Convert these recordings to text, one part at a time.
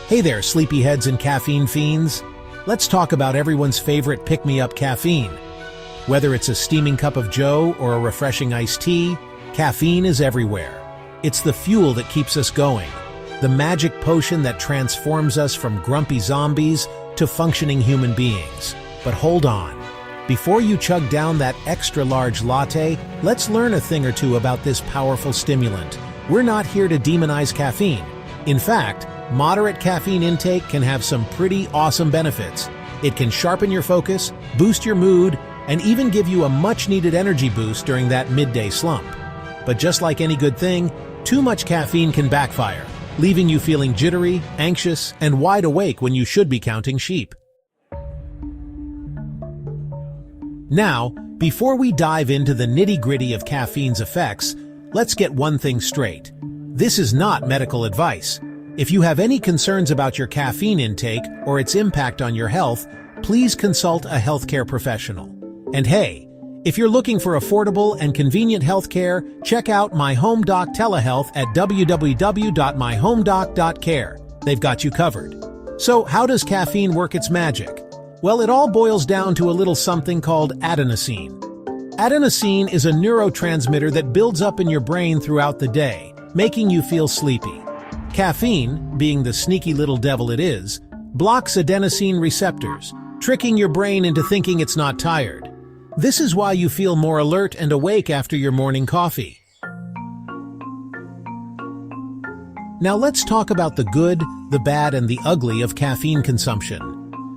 Hey there, sleepyheads and caffeine fiends. Let's talk about everyone's favorite pick-me-up, caffeine. Whether it's a steaming cup of joe or a refreshing iced tea, caffeine is everywhere. It's the fuel that keeps us going, the magic potion that transforms us from grumpy zombies to functioning human beings. But hold on. Before you chug down that extra-large latte, let's learn a thing or two about this powerful stimulant. We're not here to demonize caffeine. In fact, moderate caffeine intake can have some pretty awesome benefits. It can sharpen your focus, boost your mood, and even give you a much-needed energy boost during that midday slump. But just like any good thing, too much caffeine can backfire, leaving you feeling jittery, anxious, and wide awake when you should be counting sheep. Now, before we dive into the nitty-gritty of caffeine's effects, let's get one thing straight. This is not medical advice. If you have any concerns about your caffeine intake or its impact on your health, please consult a healthcare professional. And hey, if you're looking for affordable and convenient healthcare, check out MyHomeDoc Telehealth at www.myhomedoc.care. They've got you covered. So, how does caffeine work its magic? Well, it all boils down to a little something called adenosine. Adenosine is a neurotransmitter that builds up in your brain throughout the day, making you feel sleepy. Caffeine, being the sneaky little devil it is, blocks adenosine receptors, tricking your brain into thinking it's not tired. This is why you feel more alert and awake after your morning coffee. Now let's talk about the good, the bad, and the ugly of caffeine consumption.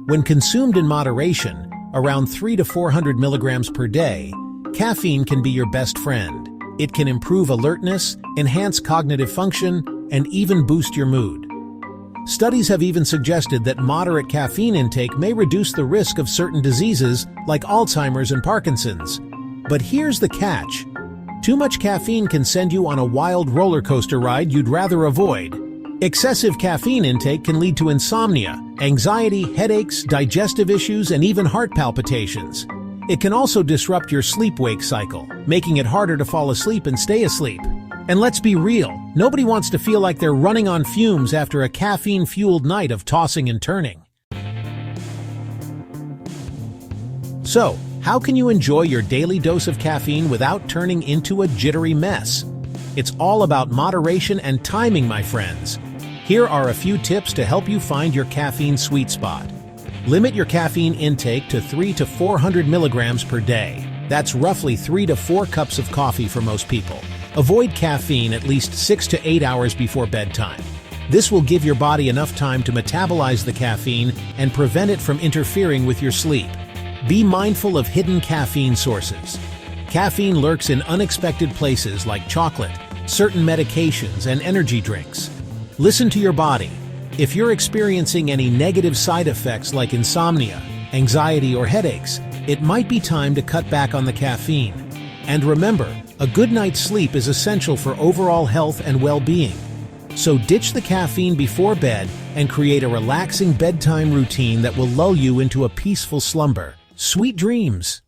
When consumed in moderation, around 300 to 400 milligrams per day, caffeine can be your best friend. It can improve alertness, enhance cognitive function, and even boost your mood. Studies have even suggested that moderate caffeine intake may reduce the risk of certain diseases like Alzheimer's and Parkinson's. But here's the catch. Too much caffeine can send you on a wild roller coaster ride you'd rather avoid. Excessive caffeine intake can lead to insomnia, anxiety, headaches, digestive issues, and even heart palpitations. It can also disrupt your sleep-wake cycle, making it harder to fall asleep and stay asleep. And let's be real, nobody wants to feel like they're running on fumes after a caffeine-fueled night of tossing and turning. So, how can you enjoy your daily dose of caffeine without turning into a jittery mess? It's all about moderation and timing, my friends. Here are a few tips to help you find your caffeine sweet spot. Limit your caffeine intake to 300 to 400 milligrams per day. That's roughly 3 to 4 cups of coffee for most people. Avoid caffeine at least 6 to 8 hours before bedtime. This will give your body enough time to metabolize the caffeine and prevent it from interfering with your sleep. Be mindful of hidden caffeine sources. Caffeine lurks in unexpected places like chocolate, certain medications, and energy drinks. Listen to your body. If you're experiencing any negative side effects like insomnia, anxiety, or headaches, it might be time to cut back on the caffeine. And remember, a good night's sleep is essential for overall health and well-being. So ditch the caffeine before bed and create a relaxing bedtime routine that will lull you into a peaceful slumber. Sweet dreams!